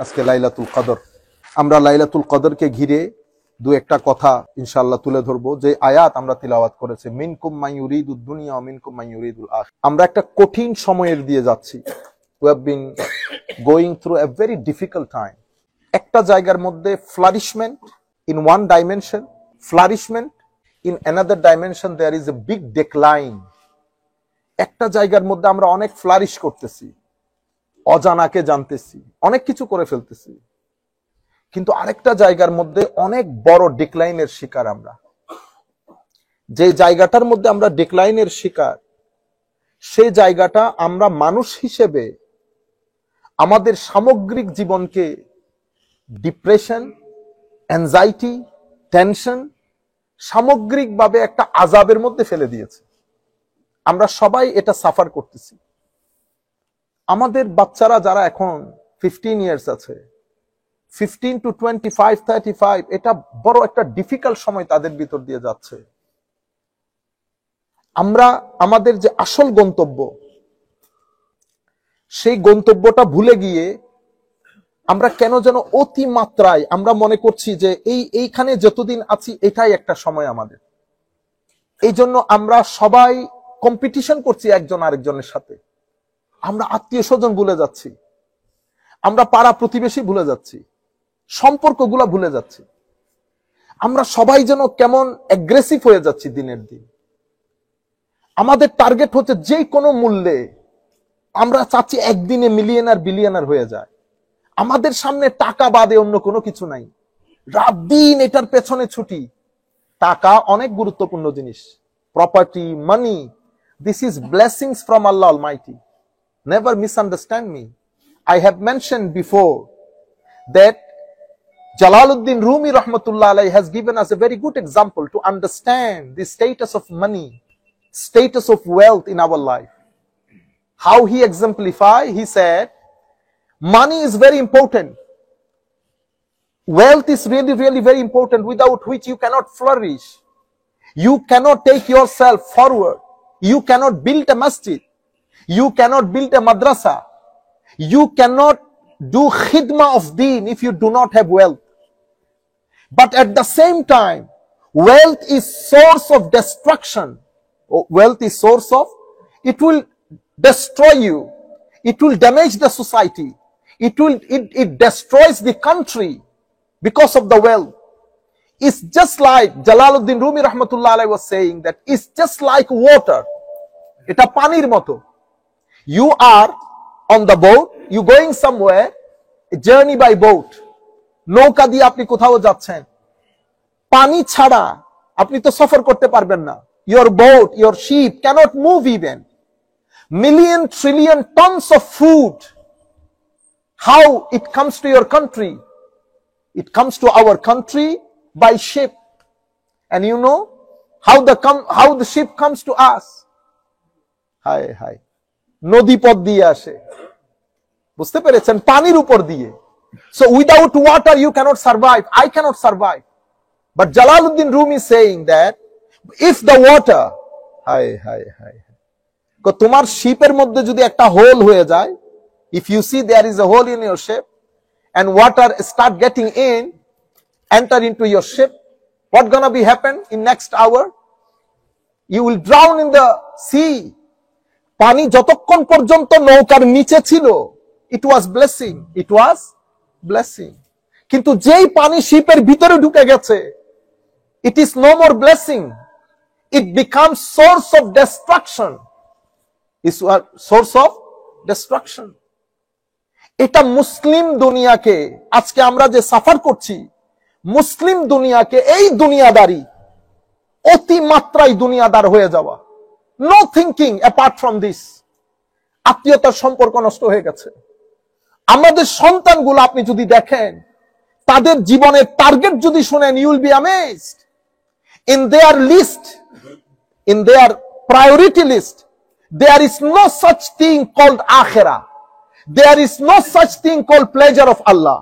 আজকে লাইলাতুল কদর। আমরা লাইলাতুল কদরকে ঘিরে দু একটা কথা ইনশাআল্লাহ তুলে ধরবো। যে আয়াত আমরা তিলাওয়াত করেছি, মিনকুম মান ইউরিদুদ দুনিয়া ওয়া মিনকুম মান ইউরিদুল আখিরাহ। আমরা একটা কঠিন সময়ের দিয়ে যাচ্ছি। We have been going through a very difficult time. একটা জায়গার মধ্যে flourishment in one dimension, flourishment in another dimension, there is a big decline. একটা জায়গার মধ্যে আমরা অনেক ফ্লারিশ করতেছি, অজানাকে জানতেছি, অনেক কিছু করে ফেলতেছি, কিন্তু আরেকটা জায়গার মধ্যে অনেক বড় ডিক্লাইনের শিকার আমরা। যে জায়গাটার মধ্যে আমরা ডিক্লাইনের শিকার, সেই জায়গাটা আমরা মানুষ হিসেবে আমাদের সামগ্রিক জীবনকে ডিপ্রেশন, অ্যাংজাইটি, টেনশন, সামগ্রিকভাবে একটা আযাবের মধ্যে ফেলে দিয়েছে। আমরা সবাই এটা সাফার করতেছি। আমাদের বাচ্চারা যারা এখন 15 ইয়ার্স আছে, 15 to 25, 35, এটা বড় একটা ডিফিকাল্ট সময় তাদের ভিতর দিয়ে যাচ্ছে। আমরা আমাদের যে আসল গন্তব্য, সেই গন্তব্যটা ভুলে গিয়ে আমরা কেন যেন অতিমাত্রায় আমরা মনে করছি যে এইখানে যতদিন আছি এটাই একটা সময় আমাদের। এই জন্য আমরা সবাই কম্পিটিশন করছি একজন আরেকজনের সাথে। আমরা আত্মীয় স্বজন ভুলে যাচ্ছি, আমরা পাড়া প্রতিবেশী ভুলে যাচ্ছি, সম্পর্কগুলা ভুলে যাচ্ছি। আমরা সবাই যেন কেমন অ্যাগ্রেসিভ হয়ে যাচ্ছি দিনের দিন। আমাদের টার্গেট হচ্ছে যে কোনো মূল্যে আমরা চাচ্ছি একদিনে মিলিয়নার বিলিয়নার হয়ে যায়। আমাদের সামনে টাকা বাদে অন্য কোনো কিছু নাই। রাত দিন এটার পেছনে ছুটি। টাকা অনেক গুরুত্বপূর্ণ জিনিস, property, money, this is blessings from Allah Almighty. Never misunderstand me. I have mentioned before that Jalaluddin Rumi rahmatullah alayhi has given us a very good example to understand the status of money, status of wealth in our life. How he exemplified, he said, money is very important. Wealth is really very important, without which you cannot flourish. You cannot take yourself forward. You cannot build a masjid. You cannot build a madrasa. You cannot do khidmah of deen if you do not have wealth. But at the same time, wealth is source of destruction. Wealth is source of, it will destroy you. It will damage the society. It destroys the country because of the wealth. It's just like Jalaluddin Rumi rahmatullah alayhi was saying that it's just like water. Eta panir moto. You are on the boat, you going somewhere, a journey by boat. নৌকা দিয়ে আপনি কোথাও যাচ্ছেন, পানি ছাড়া আপনি তো সফর করতে পারবেন না। Your boat, your ship cannot move even. Million trillion tons of food, how it comes to your country? It comes to our country by ship. And you know how the ship comes to us? Hi. নদী পথ দিয়ে আসে, বুঝতে পেরেছেন? পানির উপর দিয়ে। So without water you cannot survive. I cannot survive. But Jalaluddin Rumi is saying that if the water, তোমার শিপের মধ্যে যদি একটা হোল হয়ে যায়, if you see there is a hole in your ship and water start getting in, enter into your ship, what gonna be happen in next hour? You will drown in the sea. পানি যতক্ষণ পর্যন্ত নৌকার নিচে ছিল, it was blessing. কিন্তু যেই পানি শিপের ভিতরে ঢুকে গেছে, it is no more blessing. It becomes source of destruction. Is a source of destruction. এটা মুসলিম দুনিয়াকে, আজকে আমরা যে সাফার করছি, মুসলিম দুনিয়াকে এই দুনিয়াদারি, অতিমাত্রায় দুনিয়াদার হয়ে যাওয়া, no thinking apart from this, আত্মীয়তার সম্পর্ক নষ্ট হয়ে গেছে। আমাদের সন্তানগুলো আপনি যদি দেখেন, তাদের জীবনের টার্গেট যদি শুনেন, you will be amazed. In their list, in their priority list, there is no such thing called akhirah. There is no such thing called pleasure of Allah.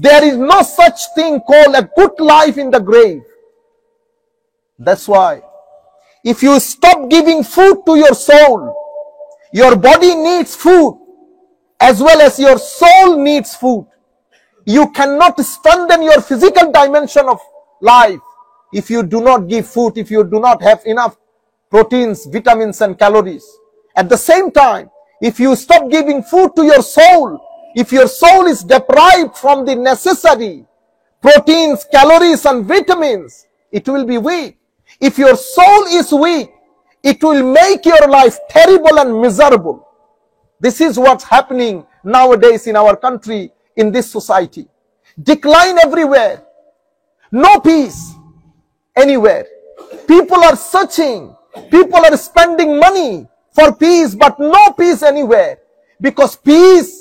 There is no such thing called a good life in the grave. That's why if you stop giving food to your soul, your body needs food as well as your soul needs food. You cannot strengthen your physical dimension of life if you do not give food, if you do not have enough proteins, vitamins and calories. At the same time, if you stop giving food to your soul, if your soul is deprived from the necessary proteins, calories and vitamins, it will be weak. If your soul is weak, it will make your life terrible and miserable. This is what's happening nowadays in our country, in this society. Decline everywhere. No peace anywhere. People are searching. People are spending money for peace, but no peace anywhere. Because peace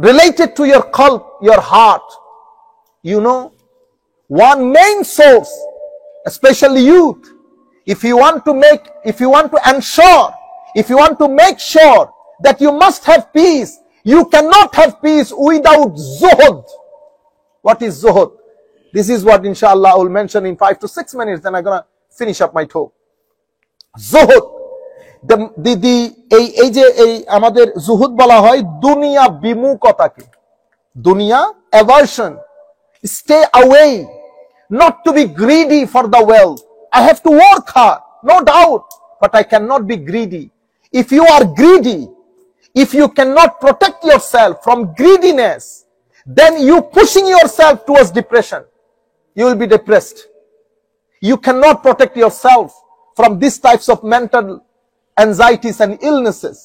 related to your qalb, your heart. You know, one main source, especially youth, if you want to make sure that you must have peace, you cannot have peace without zuhud. What is zuhud? This is what inshallah I will mention in 5 to 6 minutes, then I'm gonna finish up my talk. Zuhud. এই যে আমাদের জুহুদ বলা হয় দুনিয়া বিমুখতাকে, দুনিয়া aversion, stay away, not to be greedy for the wealth. I have to work hard, no doubt, but I cannot be greedy. If you are greedy, if you cannot protect yourself from greediness, then you pushing yourself towards depression. You will be depressed. You cannot protect yourself from these types of mental anxieties and illnesses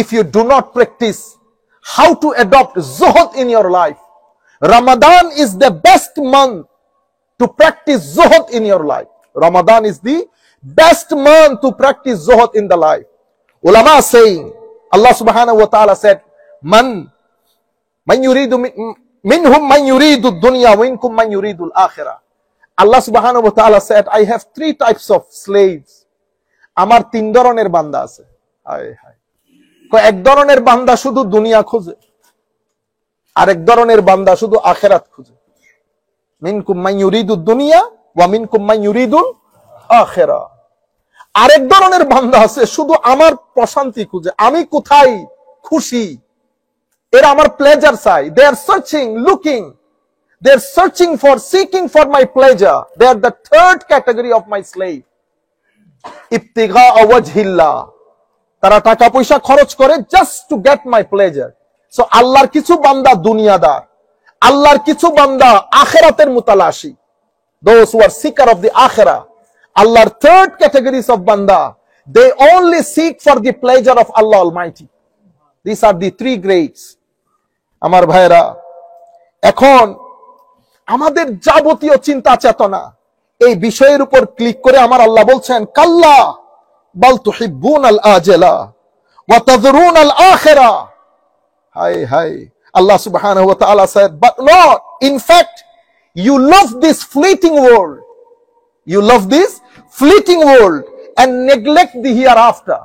if you do not practice how to adopt zuhud in your life. Ramadan is the best month to practice zuhud in your life. Ramadan is the best month to practice zuhud in the life. Ulama saying, Allah subhanahu wa ta'ala said, man yuridu minhum man yuridu dunya wa minkum man yuridu al-akhirah. Allah subhanahu wa ta'ala said, I have 3 types of slaves. আমার 3 ধরনের বান্দা আছে। এক ধরনের বান্দা শুধু দুনিয়া খোঁজে, আরেক ধরনের বান্দা শুধু আখিরাত খোঁজে। মিনকুম মান ইউরিদুদ দুনিয়া ওয়া মিনকুম মান ইউরিদুল আখিরাহ। আরেক ধরনের বান্দা আছে শুধু আমার প্রশান্তি খুঁজে, আমি কোথায় খুশি, এরা আমার প্লেজার চাই। They are searching, looking, they are seeking for my pleasure. They are the 3rd category of my slave. ইবতিগা ওয়াজহিল্লাহ, তারা টাকা পয়সা খরচ করে just to get my pleasure. So আল্লাহর কিছু বান্দা দুনিয়াদার, আল্লাহর কিছু বান্দা আখিরাতের মুতালাশি, those who are seeker of the akhirah. Allah's 3rd categories of banda, they only seek for the pleasure of Allah Almighty. These are the 3 grades. আমার ভাইরা, এখন আমাদের যাবতীয় চিন্তা চেতনা এই বিষয়ের উপর ক্লিক করে আমার আল্লাহ বলছেন, কাল্লা বাল তুহিব্বুনাল আজলা ওয়া তাযরুনাল আখিরা। হায় হায়, Allah subhanahu wa ta'ala said, but not, in fact, you love this fleeting world. You love this fleeting world and neglect the hereafter.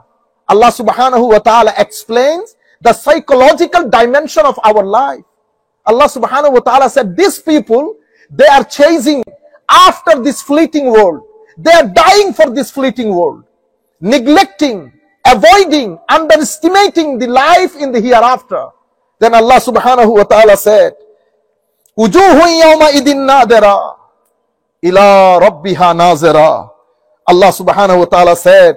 Allah subhanahu wa ta'ala explains the psychological dimension of our life. Allah subhanahu wa ta'ala said, these people, they are chasing after this fleeting world. They are dying for this fleeting world, neglecting, avoiding, underestimating the life in the hereafter. Then Allah subhanahu wa ta'ala said, Wujuhun yawma idin nadira ila rabbiha nazira. Allah subhanahu wa ta'ala said,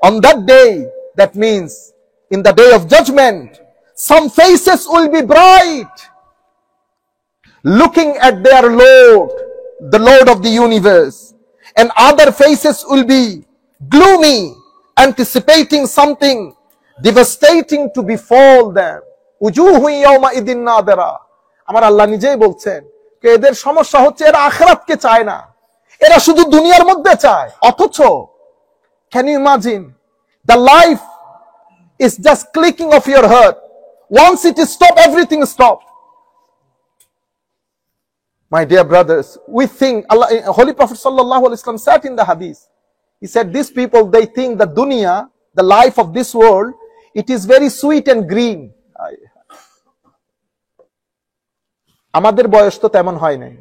on that day, that means in the day of judgment, some faces will be bright, looking at their Lord, the Lord of the universe, and other faces will be gloomy, anticipating something devastating to befall them. Wujuhun yawma idin nadira. আমার আল্লাহ নিজেই বলছেন এদের সমস্যা হচ্ছে এরা আখিরাতকে চায় না, এরা শুধু দুনিয়ার মধ্যে চায়। অথচ can you imagine, the life is just clicking of your heart. Once it is stopped, everything is stopped. My dear brothers, we think Allah, Holy Prophet sallallahu alaihi wasallam said in the hadith, he said these people, they think the dunya, the life of this world, it is very sweet and green. আমাদের বয়স তো তেমন হয় নাই।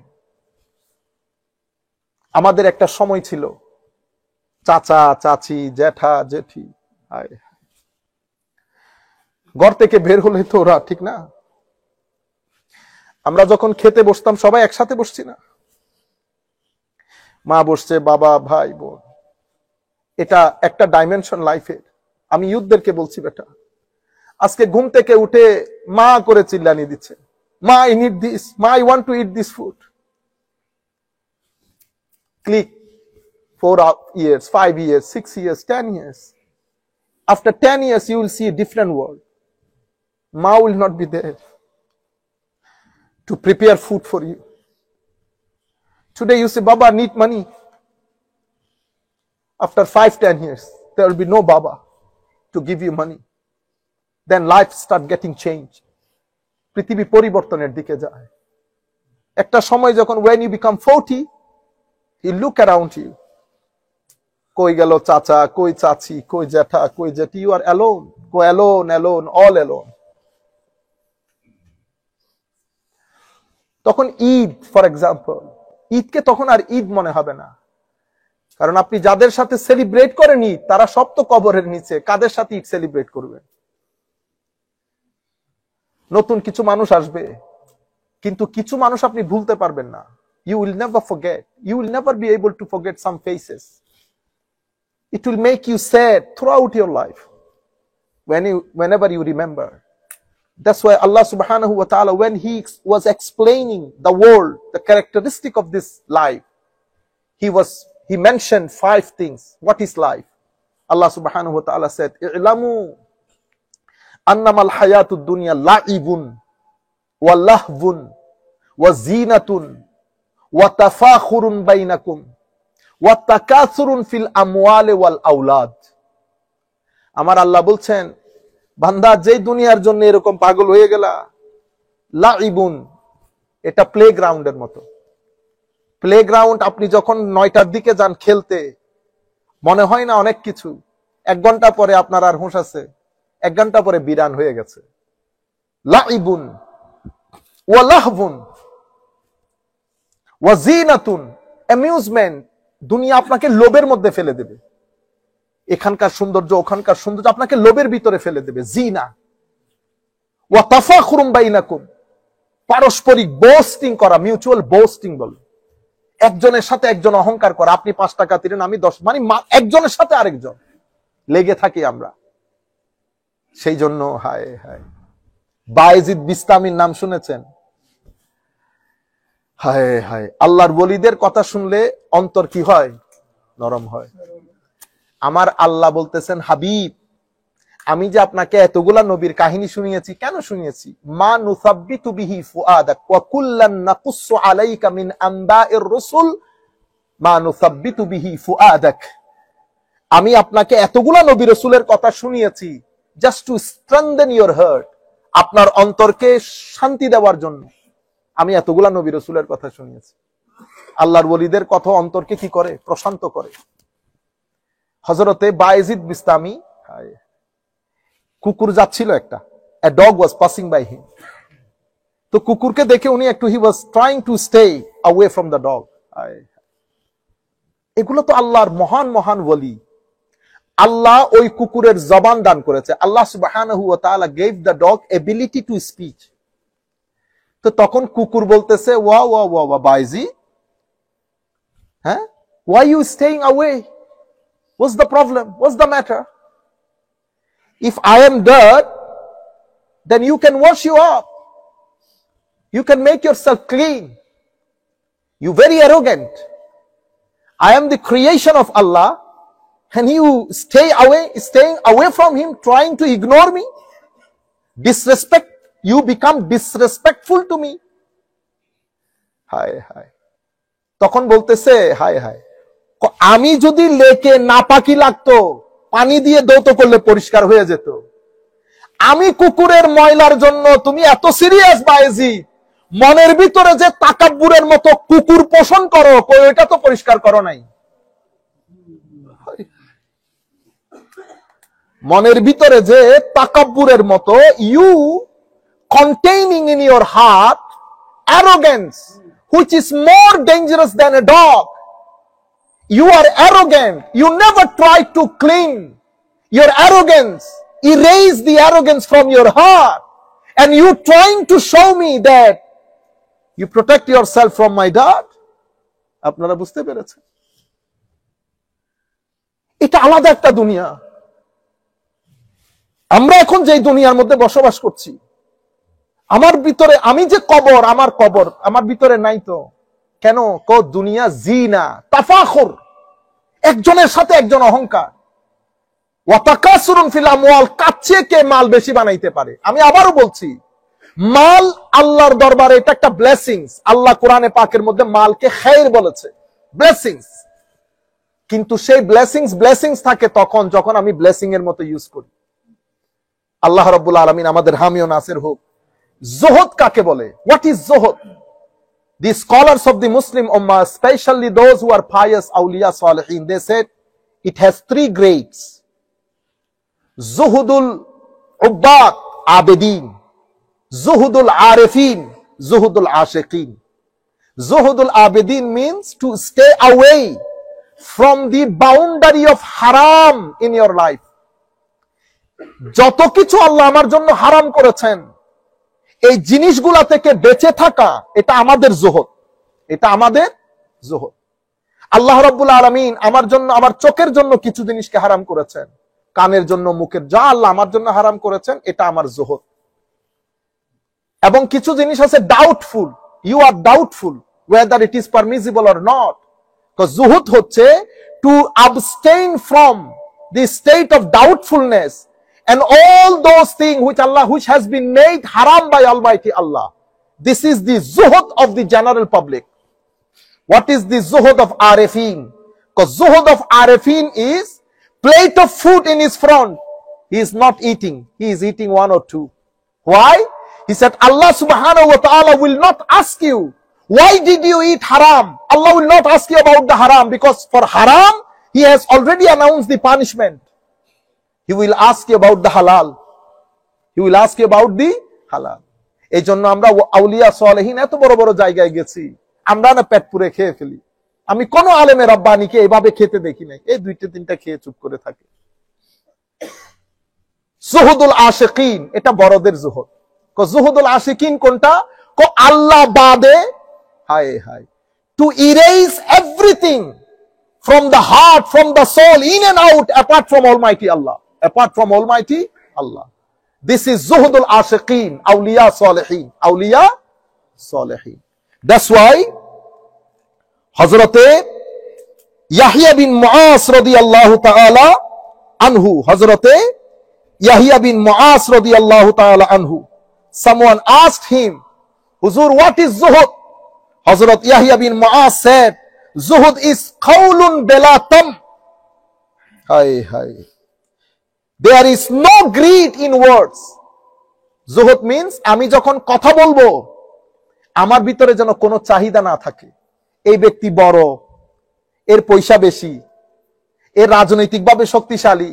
আমাদের একটা সময় ছিল চাচা চাচি জ্যাঠা জেঠি, ঘর থেকে বের হলে তো ওরা, ঠিক না, আমরা যখন খেতে বসতাম সবাই একসাথে বসছি না, মা বসছে, বাবা, ভাই, বোন। এটা একটা ডাইমেনশন লাইফের। আমি ইউথদেরকে বলছি, বেটা আজকে ঘুম থেকে উঠে মা করে চিল্লানি দিচ্ছে, মা আই নিড দিস, মা I want to it this food. Click 4 years, 5 years, 6 years, 10 years. After 10 years, you will see a different world. Ma will not be there to prepare food for you. Today you say, Baba, need money. After 5-10 years, there will be no Baba to give you money. Then life start getting changed. পৃথিবী পরিবর্তনের দিকে যায়। একটা সময় যখন when you become 40, you look around you. কই গেল চাচা, কই চাচি, কই জ্যাঠা, কই জেঠি, you are alone. Go alone, all alone. তখন ঈদ, ফর এক্সাম্পল, ঈদকে তখন আর ঈদ মনে হবে না, কারণ আপনি যাদের সাথে সেলিব্রেট করেন ঈদ, তারা সব তো কবরের নিচে, কাদের সাথে ঈদ সেলিব্রেট করবেন? নতুন কিছু মানুষ আসবে, কিন্তু কিছু মানুষ আপনি ভুলতে পারবেন না। You will never forget. You will never be able to forget some faces. It will make you sad throughout your life whenever you remember. That's why Allah subhanahu wa ta'ala, when he was explaining the world, the characteristic of this life, he mentioned 5 things. What is life? Allah subhanahu wa ta'ala said, "I'lamu annama al-hayatud dunya la'ibun wa lahvun wa zinatun wa tafakhurun bainakum wa takathurun fil amwali wal aulad." আমার আল্লাহ বলছেন, বান্দা যেই দুনিয়ার জন্য এরকম পাগল হয়ে গেলা, লাইবুন, এটা প্লেগ্রাউন্ডের মতো। প্লেগ্রাউন্ড, আপনি যখন 9টার দিকে যান খেলতে, মনে হয় না অনেক কিছু, 1 ঘন্টা পরে আপনার আর হুঁশ আছে, 1 ঘন্টা পরে বিরান হয়ে গেছে। লাইবুন ওয়া লাহবুন ওয়া জিনাতুন, অ্যামিউজমেন্ট। দুনিয়া আপনাকে লোভের মধ্যে ফেলে দেবে, এখানকার সৌন্দর্য, ওখানকার সৌন্দর্য আপনাকে লোভের ভিতরে ফেলে দেবে। জিনা ওয়া তাফাখুরুম বাইনাকুম, পারস্পরিক বোস্টিং করা, মিউচুয়াল বোস্টিং বলে। একজনের সাথে একজন অহংকার করা, আপনি 5 টাকা দিলেন, আমি 10, মানে একজনের সাথে আরেকজন লেগে থাকি আমরা। সেই জন্য হায় হায়, বায়েজিদ বিস্তামির নাম শুনেছেন? হায় হায়, আল্লাহর ওলিদের কথা শুনলে অন্তর কি হয়? নরম হয়। আমার আল্লাহ বলতেছেন, হাবিব, আমি যে আপনাকে এতগুলা নবীর কাহিনী শুনিয়েছি, কেন শুনিয়েছি? মা নুসাব্বিতু বিহি ফুআদাক ওয়া কুল্লান নাকুসসু আলাইকা মিন আনবাইর রাসূল মা নুসাব্বিতু বিহি ফুআদাক। আমি আপনাকে এতগুলা নবী রাসূলের কথা শুনিয়েছি just to strengthen your heart, আপনার অন্তরকে শান্তি দেওয়ার জন্য আমি এতগুলা নবী রাসূলের কথা শুনিয়েছি। আল্লাহর ওলিদের কথা অন্তরকে কি করে? প্রশান্ত করে। হযরতে বায়েজিদ বিস্তামি, কুকুর যাচ্ছিল একটা, a dog was passing by him, তো কুকুরকে দেখে উনি একটু, he was trying to stay away from the dog. এগুলো তো আল্লাহর মহান মহান ওলি। আল্লাহ ওই কুকুরের জবান দান করেছে। আল্লাহ সুবহানাহু ওয়া তাআলা gave the dog ability to speak. তো তখন কুকুর বলতেছে, ওয়া ওয়া ওয়া ওয়া বাইজি, হ্যাঁ, why you staying away? What's the problem? What's the matter? If I am dirt, then you can wash you up. You can make yourself clean. You very arrogant. I am the creation of Allah, and you staying away from him, trying to ignore me. Disrespect. You become disrespectful to me. হায় হায়। তখন বলতেছে, হায় হায়, আমি যদি লেকে নাপাকি লাগতো, পানি দিয়ে দৌত করলে পরিষ্কার হয়ে যেত। আমি কুকুরের ময়লার জন্য তুমি এত সিরিয়াস বায়েজিদ? মনের ভিতরে যে তাকাব্বুরের মতো কুকুর পোষণ করো, এটা তো পরিষ্কার করো নাই। মনের ভিতরে যে তাকাব্বুরের মতো, you containing in your heart arrogance, which is more dangerous than a dog. You are arrogant. You never try to clean your arrogance. Erase the arrogance from your heart. And you trying to show me that You protect yourself from my dart. আপনারা বুঝতে পেরেছেন? এটা আলাদা একটা দুনিয়া। আমরা এখন যে দুনিয়ার মধ্যে বসবাস করছি, আমার ভিতরে আমি যে কবর, আমার ভিতরে নাই তো কেন? দুনিয়া জিনা তাফাখুর, একজনের সাথে একজন অহংকার। ওয়াতাকাসুরুন ফিল আমওয়াল, কাছে কে মাল বেশি বানাইতে পারে। আমি আবারও বলছি, মাল আল্লাহর দরবারে এটা একটা ব্লেসিংস। আল্লাহ কোরআনে পাকের মধ্যে মালকে খায়র বলেছে, ব্লেসিংস। কিন্তু সেই ব্লেসিংস থাকে তখন যখন আমি ব্লেসিং এর মতো ইউজ করি। আল্লাহ রাব্বুল আলামিন আমাদের হামি ও নাসির হোক। জুহুদ কাকে বলে? What is zuhud? The scholars of the Muslim Ummah, especially those who are pious awliya salihin, they said it has 3 grades. Zuhudul ubbad abidin, Zuhudul arifin, Zuhudul ashiqin. Zuhudul abidin means to stay away from the boundary of haram in your life. যত কিছু আল্লাহ আমার জন্য হারাম করেছেন, এই জিনিসগুলা থেকে বেঁচে থাকা, এটা আমাদের জুহুদ। এটা আমাদের জুহুদ। আল্লাহ রাব্বুল আলামিন আমার জন্য, আমার চোখের জন্য কিছু জিনিসকে হারাম করেছেন, কানের জন্য, মুখের, যা আল্লাহ আমার জন্য হারাম করেছেন, এটা আমার জুহুদ। এবং কিছু জিনিস আছে doubtful, you are doubtful whether it is permissible or not. Because zuhud হচ্ছে to abstain from the state of doubtfulness and all those things which has been made haram by Almighty Allah. This is the zuhud of the general public. What is the zuhud of arifin? Because zuhud of arifin is plate of food in his front, he is not eating, he is eating 1 or 2. Why? He said Allah subhanahu wa ta'ala will not ask you, why did you eat haram? Allah will not ask you about the haram, because for haram he has already announced the punishment. He will ask you about the halal. He will ask you about the halal. এই জন্য আমরা আউলিয়া সালেহিন এত বড় বড় জায়গায় গেছি, আমরা না পেট পুরে খেয়ে ফেলি। আমি কোন আলেমে রাব্বানিকে এভাবে খেতে দেখি নাই, এই 2-3টা খেয়ে চুপ করে থাকে। জুহুদুল আশিকিন, এটা বড়দের জুহুদ। জুহুদুল আশিকিন কোনটা? আল্লাহ বাদে, হায় হায়, to erase everything from the heart, from the soul, in and out, apart from Almighty Allah. Apart from Almighty Allah. This is zuhudul ashiqeen, awliya salihin, awliya salihin. That's why Hazrate Yahya bin Mu'az radiyallahu ta'ala anhu, Hazrate Yahya bin Mu'az radiyallahu ta'ala anhu, someone asked him, Huzur, what is zuhud? Hazrat Yahya bin Mu'az said, zuhud is qawlun bila tam. Hi, hi. There is no greed in words. Zuhud means আমি যখন কথা বলবো, আমার ভিতরে যেন কোনো চাহিদা না থাকে। এই ব্যক্তি বড়, এর পয়সা বেশি, এর রাজনৈতিকভাবে শক্তিশালী,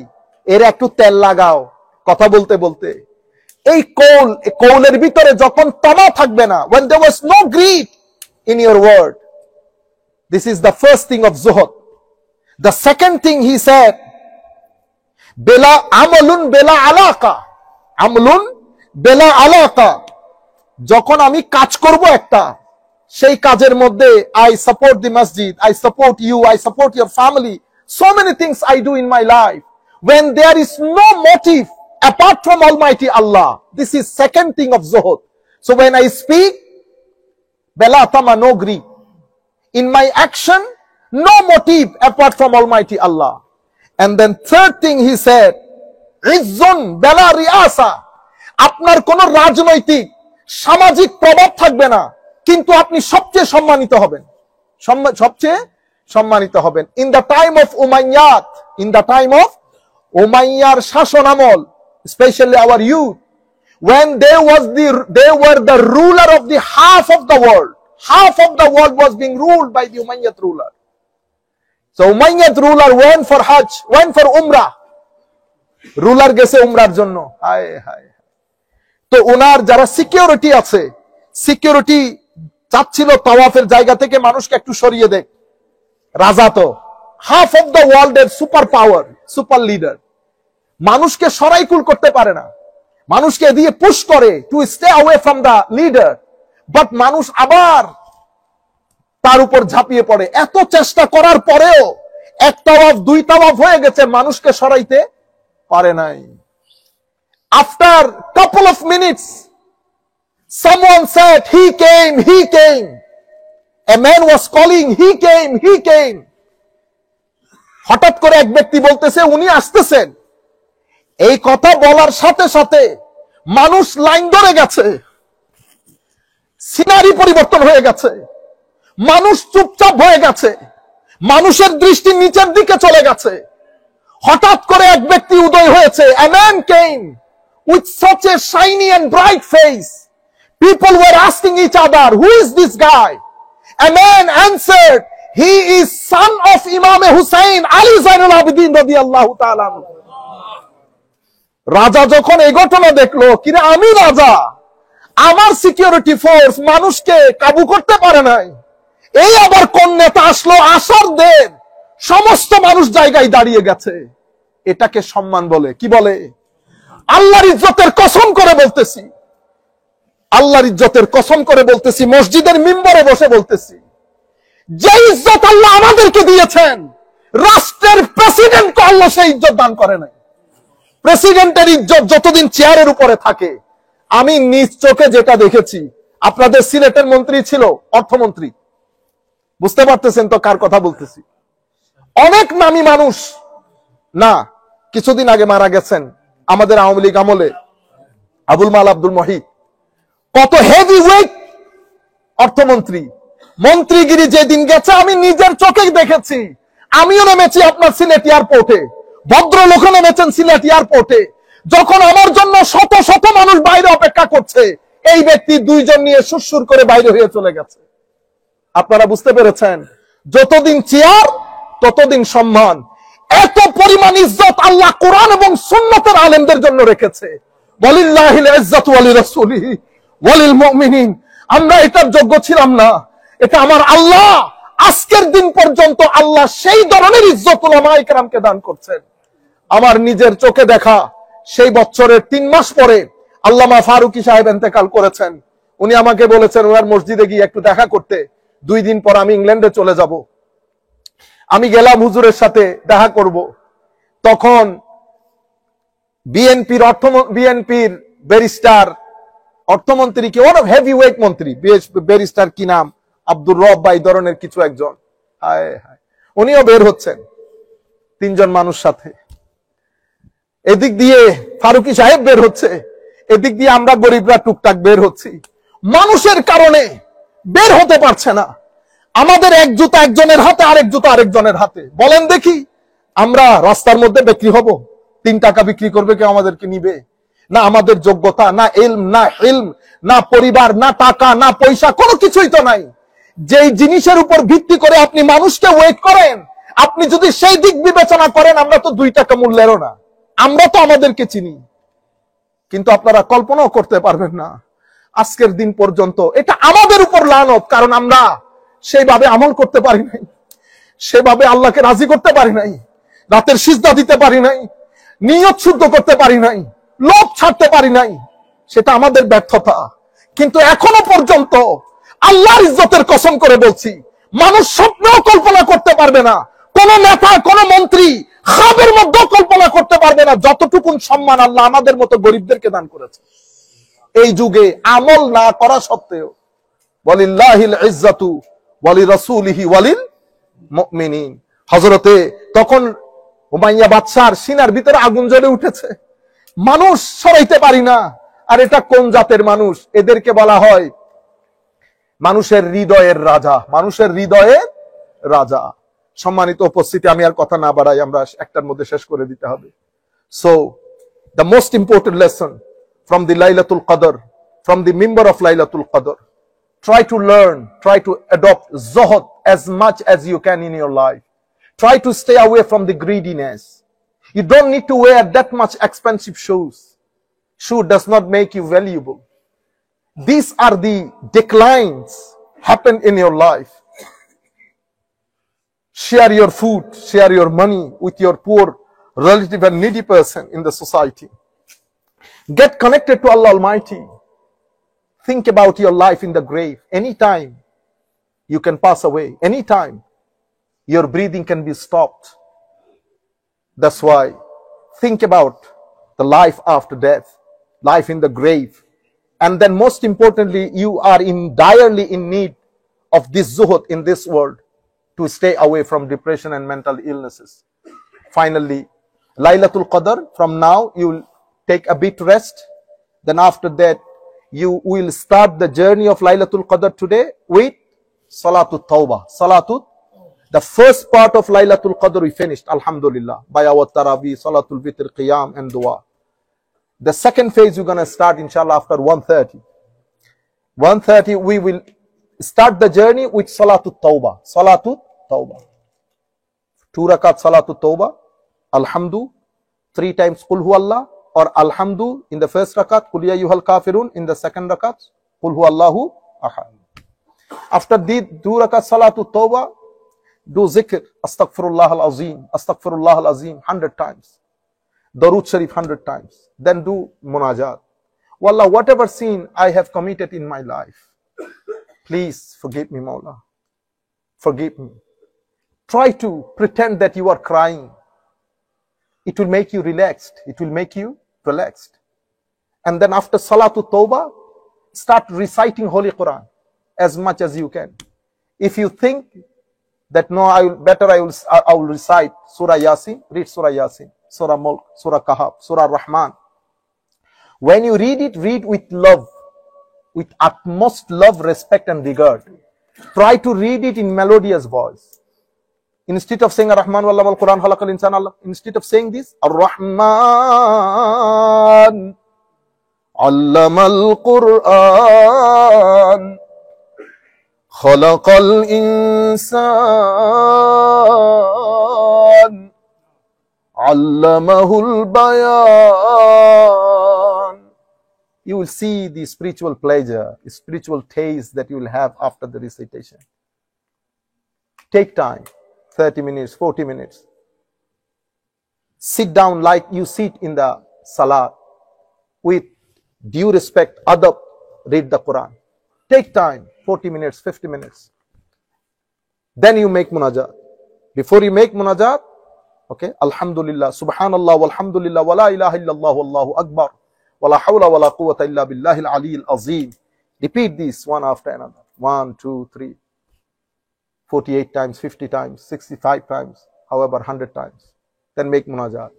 এর একটু তেল লাগাও কথা বলতে বলতে। এই কৌলের ভিতরে যখন তামা থাকবে না, when there was no greed in your word, this is the first thing of zuhud. The second thing he said, বেলা আমলুন বেলা আলাকা, আমলুন বেলা আলাকা, যখন আমি কাজ করব একটা, সেই কাজের মধ্যে I support the masjid, I support you, I support your family, so many things I do in my life, when there is no motive apart from Almighty Allah, this is second thing of zuhud. So when I speak, bela tama, no greed, in my action, no motive apart from Almighty Allah. And then third thing he said, izzun bela riasa, আপনার কোন রাজনৈতিক সামাজিক প্রভাব থাকবে না, কিন্তু আপনি সবচেয়ে সম্মানিত হবেন, সবচেয়ে সম্মানিত হবেন। In the time of Umayyad, in the time of উমাইয়ার শাসন আমল, especially our youth, when they were the ruler of the half of the world. Half of the world was being ruled by the Umayyad ruler. So Umayyad ruler went for Hajj, went for Umrah. Ruler গেছে উমরার জন্য, হায় হায়। তো ওনার যারা security আছে, security চাচ্ছিল তাওয়াফের জায়গা থেকে মানুষকে একটু সরিয়ে দেখ। রাজা তো half of the world এর সুপার পাওয়ার, সুপার লিডার, মানুষকে সরাইকুল করতে পারে না, মানুষকে দিয়ে পুশ করে to stay away from the leader. But মানুষ আবার তার উপর ঝাঁপিয়ে পড়ে। এত চেষ্টা করার পরেও এক তাওয়াফ দুই তাওয়াফ হয়ে গেছে, মানুষকে সরাইতে পারে নাই। After couple of minutes someone said he came. A man was calling, he came. হঠাৎ করে এক ব্যক্তি বলতেছে উনি আসতেছেন। এই কথা বলার সাথে সাথে মানুষ লাইন ধরে গেছে, সিনারি পরিবর্তন হয়ে গেছে, মানুষ চুপচাপ হয়ে গেছে, মানুষের দৃষ্টি নিচের দিকে চলে গেছে। হঠাৎ করে এক ব্যক্তি উদয় হয়েছে। A man came with such a shiny and bright face. People were asking each other, who is this guy? A man answered, he is son of Imam Hussein, Ali Zainul Abidin radiyallahu ta'ala. রাজা যখন এই ঘটনা দেখলো, কিরে আমি রাজা, আমার security force মানুষকে কাবু করতে পারে নাই, এই আবার কোন নেতা আসলো, আসার দের সমস্ত মানুষ জায়গায় দাঁড়িয়ে গেছে। এটাকে সম্মান বলে। কি বলে? আল্লাহর ইজ্জতের কসম করে বলতেছি, আল্লাহর ইজ্জতের কসম করে বলতেছি, মসজিদের মিম্বরে বসে বলতেছি, যে ইজ্জত আল্লাহ আমাদেরকে দিয়েছেন, রাষ্ট্রের প্রেসিডেন্টকে আল্লাহ সেই ইজ্জত দান করে নাই। প্রেসিডেন্টের ইজ্জত যতদিন চেয়ারের উপরে থাকে, আমি নিজ চোখে যেটা দেখেছি, আপনাদের সিলেটের মন্ত্রী ছিল অর্থমন্ত্রী, বুঝতে পারতেছেন তো কার কথা বলতেছি? অনেক নামী মানুষ না, কিছুদিন আগে মারা গেছেন আমাদের আওয়ামী লীগ আমলে আবুল মাল আব্দুল মহিদ, কত হেভি ওয়েট অর্থমন্ত্রী। মন্ত্রীগিরি যেদিন গেছে আমি নিজের চোখে দেখেছি। আমিও নেমেছি আপনার সিলেট এয়ারপোর্টে, ভদ্রলোকও নেমেছেন সিলেট এয়ারপোর্টে। যখন আমার জন্য শত শত মানুষ বাইরে অপেক্ষা করছে, এই ব্যক্তি দুইজন নিয়ে সুরসুর করে বাইরে হয়ে চলে গেছে। আপনারা বুঝতে পেরেছেন? যতদিন চেয়ার ততদিন সম্মান। এত পরিমাণ ইজ্জত আল্লাহ কোরআন এবং সুন্নতের আলেমদের জন্য রেখেছে। ওয়ালিল্লাহিল ইজ্জাতু ওয়া লিরাসূলিহি ওয়া লিল মুমিনিন। আমরা এটার যোগ্য ছিলাম না, এটা আমার আল্লাহ আজকের দিন পর্যন্ত আল্লাহ সেই ধরনের ইজ্জত উলামায়ে কেরামকে দান করছেন। আমার নিজের চোখে দেখা, সেই বছরের 3 মাস পরে আল্লামা ফারুকী সাহেব ইন্তেকাল করেছেন। উনি আমাকে বলেছেন ওনার মসজিদে গিয়ে একটু দেখা করতে, 2 দিন পর আমি ইংল্যান্ডে চলে যাব। আমি গেলাম হুজুরের সাথে দেখা করব। তখন বিএনপির ব্যারিস্টার অর্থমন্ত্রী কি ওয়ান অফ হেভি ওয়েট মন্ত্রী, ব্যারিস্টার কি নাম, আব্দুর রব বা এই ধরনের কিছু একজন, উনিও বের হচ্ছেন 3 জন মানুষ সাথে। এদিক দিয়ে ফারুকী সাহেব বের হচ্ছে, এদিক দিয়ে আমরা গরিবরা টুকটাক বের হচ্ছি। মানুষের কারণে বের হতে পারছে না। আমাদের এক জুতা একজনের হাতে, আরেক জুতা আরেকজনের হাতে। বলেন দেখি, আমরা রাস্তার মধ্যে বিক্রি হব? 3 টাকা বিক্রি করবে কেউ আমাদেরকে নিবে? না আমাদের যোগ্যতা, না ইলম, না হিলম, না পরিবার, না টাকা, না পয়সা, কোনো কিছুই তো নাই। যেই জিনিসের উপর ভিত্তি করে আপনি মানুষকে ওয়েট করেন, আপনি যদি সেই দিক বিবেচনা করেন, আমরা তো 2 টাকা মূল্যেরও না। আমরা তো আমাদেরকে চিনি, কিন্তু আপনারা কল্পনাও করতে পারবেন না আজকের দিন পর্যন্ত এটা আমাদের উপর লানত, কারণ আমরা সেইভাবে আমল করতে পারি নাই, সেভাবে আল্লাহকে রাজি করতে পারি নাই, রাতের সিজদা দিতে পারি নাই, নিয়ত শুদ্ধ করতে পারি নাই, লোভ ছাড়তে পারি নাই। সেটা আমাদের ব্যর্থতা। কিন্তু এখনো পর্যন্ত আল্লাহর ইজ্জতের কসম করে বলছি, মানুষ স্বপ্নেও কল্পনা করতে পারবে না, কোন নেতা, কোন মন্ত্রী খাবের মধ্যে কল্পনা করতে পারবে না যতটুকুন সম্মান আল্লাহ আমাদের মতো গরিবদেরকে দান করেছে। এই যুগে আমল না করা সত্ত্বেও ওয়ালিল্লাহিল ইজ্জাতু ওয়া লিরাসূলিহি ওয়া লিল মুমিনিন। হযরতে তখন উমাইয়া বাদশার সিনার ভিতরে আগুন জ্বলে উঠেছে, মানুষ সরাইতে পারি না। আর এটা কোন জাতের মানুষ? এদেরকে বলা হয় মানুষের হৃদয়ের রাজা, মানুষের হৃদয়ের রাজা। সম্মানিত উপস্থিতি, আমি আর কথা না বাড়াই, আমরা একটার মধ্যে শেষ করে দিতে হবে। So the most important lesson from the Laylatul Qadr, from the member of Laylatul Qadr, try to learn, try to adopt zuhud as much as you can in your life. Try to stay away from the greediness. You don't need to wear that much expensive shoes. Shoe does not make you valuable. These are the declines happen in your life. Share your food, share your money with your poor relative and needy person in the society. Get connected to Allah Almighty. Think about your life in the grave. Anytime you can pass away. Anytime your breathing can be stopped. That's why think about the life after death, life in the grave. And then most importantly, you are direly in need of this zuhud in this world to stay away from depression and mental illnesses. Finally, Laylatul Qadr, from now you will take a bit rest. Then after that, you will start the journey of Laylatul Qadr today with Salatul Tawbah. The first part of Laylatul Qadr we finished, Alhamdulillah, by our Taraweeh, Salatul Fitr, Qiyam and Dua. The second phase we're going to start inshallah after 1:30. 1:30 we will start the journey with Salatul Tawbah. Salatul Tawbah. 2 rakat Salatul Tawbah. Alhamdu. 3 times Qul Huwallah. Or Alhamdu in the first rakat. Qul Ya Ayyuhal Kafirun in the second rakat. Qul Huwallahu Ahad. After the 2 rakat Salatul Tawbah, do zikr. Astaghfirullah al-Azim. Astaghfirullah al-Azim 100 times. Darood Sharif 100 times. Then do munajat. Wallah, whatever sin I have committed in my life, please forgive me, Mawla. Forgive me. Try to pretend that you are crying. It will make you relaxed. It will make you relaxed. And then after Salatul Tawbah, start reciting Holy Quran as much as you can. If you think that no, I will recite Surah Yasin, read Surah Yasin, Surah Mulk, Surah Kahf, Surah Rahman. When you read it, read with love, with utmost love, respect and regard. Try to read it in melodious voice. Instead of saying Ar-Rahman wallama al-Quran khalaqal insan Allah, instead of saying this, Ar-Rahman allama al-Quran khalaqal insan allamahul bayan. You will see the spiritual pleasure, spiritual taste that you will have after the recitation. Take time, 30 minutes, 40 minutes. Sit down like you sit in the salat with due respect, adab, read the Quran. Take time, 40 minutes, 50 minutes. Then you make munajat. Before you make munajat, okay, Alhamdulillah, Subhanallah, walhamdulillah, wa la ilaha illallah, wallahu akbar, wa la hawla wa la quwwata illa billahi al-ali al-azim. Repeat this one after another. 1, 2, 3, 48 times, 50 times, 65 times, however, 100 times. Then make munajat.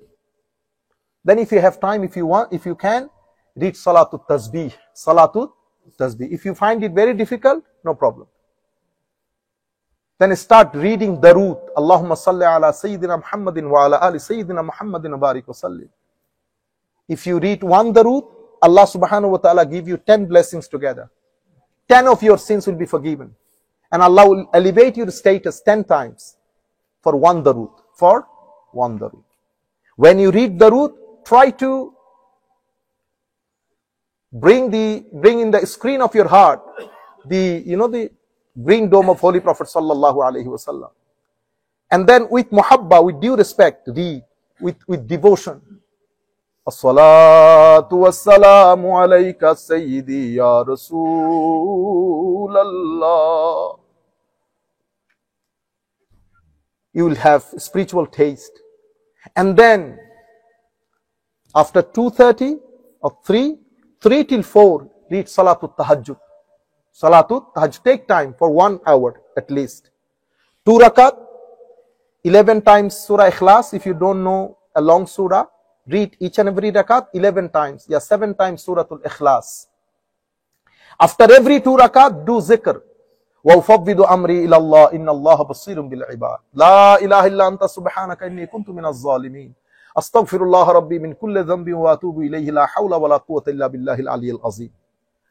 Then if you have time, if you want, if you can, read Salatul Tasbih. Salatul Tasbih. If you find it very difficult, no problem. Then start reading Darood. Allahumma salli ala Sayyidina Muhammadin wa ala ali Sayyidina Muhammadin wa barik wa sallim. If you read one Darood, Allah subhanahu wa ta'ala give you 10 blessings together. 10 of your sins will be forgiven. And Allah will elevate your status 10 times for one Darood. For one Darood. When you read Darood, try to bring in the screen of your heart the green dome of Holy Prophet sallallahu alaihi wasallam. And then with muhabba, with due respect, read with devotion. As-salatu was-salamu alayka sayyidi ya Rasulallah. You will have spiritual taste. And then after 2:30 or 3 till 4, read Salatul Tahajjud. Salatul Tahajjud. Take time for 1 hour at least. 2 rakat, 11 times Surah Ikhlas. If you don't know a long surah, read each and every rakat 11 times. 7 times Suratul Ikhlas. After every 2 rakat, do zikr. وَأُفَوِّضُ أَمْرِي إِلَى اللَّهِ إِنَّ اللَّهَ بَصِيرٌ بِالْعِبَادِ لَا إِلَهَ إِلَّا أَنْتَ سُبْحَانَكَ إِنِّي كُنْتُ مِنَ الظَّالِمِينَ أَسْتَغْفِرُ اللَّهَ رَبِّي مِنْ كُلِّ ذَنْبٍ وَأَتُوبُ إِلَيْهِ لَا حَوْلَ وَلَا قُوَّةَ إِلَّا بِاللَّهِ الْعَلِيِّ الْعَظِيمِ.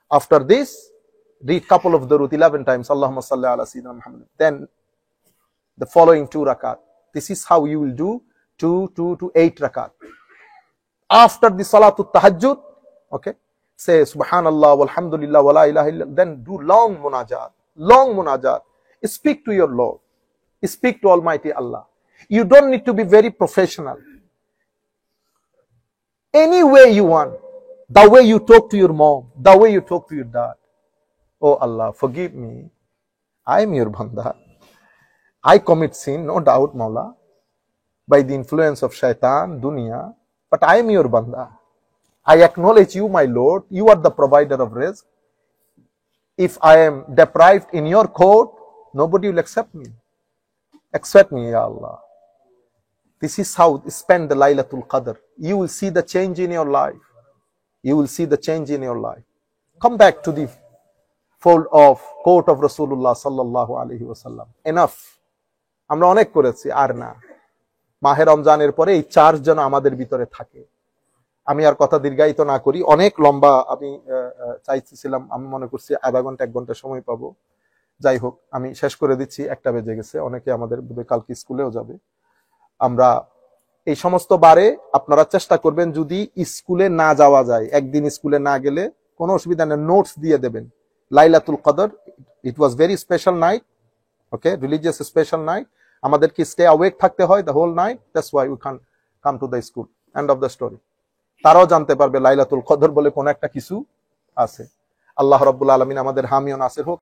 After this, read couple of Darood 11 times. Allahumma salli ala Sayyidina Muhammad. Then the following 2 rakat. This is how you will do 2 to 8 rakat. After the Salatul Tahajjud, okay, say Subhanallah, walhamdulillah, wa la ilaha illa. Then do long munajat. Long munajat. Speak to your Lord. Speak to Almighty Allah. You don't need to be very professional. Any way you want. The way you talk to your mom, the way you talk to your dad. Oh Allah, forgive me. I am your banda. I commit sin, no doubt, Maula, by the influence of shaitan, dunya, but I am your banda. I acknowledge you, my Lord. You are the provider of rizq. If I am deprived in your court, nobody will accept me. Accept me, Ya Allah. This is how spend the Laylatul Qadr. You will see the change in your life. You will see the change in your life. Come back to the fold of court of Rasulullah sallallahu alaihi wasallam. Enough. আমরা অনেক করেছি, আর না। মাহে রমজানের পরে এই charge যেন আমাদের ভিতরে থাকে। আমি আর কথা দীর্ঘায়িত না করি, অনেক লম্বা আমি চাইছিলাম, আমি মনে করছি আধা ঘন্টা 1 ঘন্টা সময় পাবো। যাই হোক, আমি শেষ করে দিচ্ছি, 1টা বেজে গেছে। অনেকে আমাদের কালকে স্কুলেও যাবে। আমরা এই সমস্ত বারে আপনারা চেষ্টা করবেন, যদি স্কুলে না যাওয়া যায়, একদিন স্কুলে না গেলে কোনো অসুবিধা নেই, নোটস দিয়ে দেবেন। লাইলাতুল কদর, it was very special night, okay, religious special night. আমাদেরকে স্টে অ্যাওয়েক থাকতে হয় the whole night, that's why we can come to the school. End of the story. তারাও জানতে পারবে লাইলাতুল কদর বলে কোন একটা কিছু আছে। আল্লাহ রাব্বুল আলামিন আমাদের হামি ও নাসির হোক।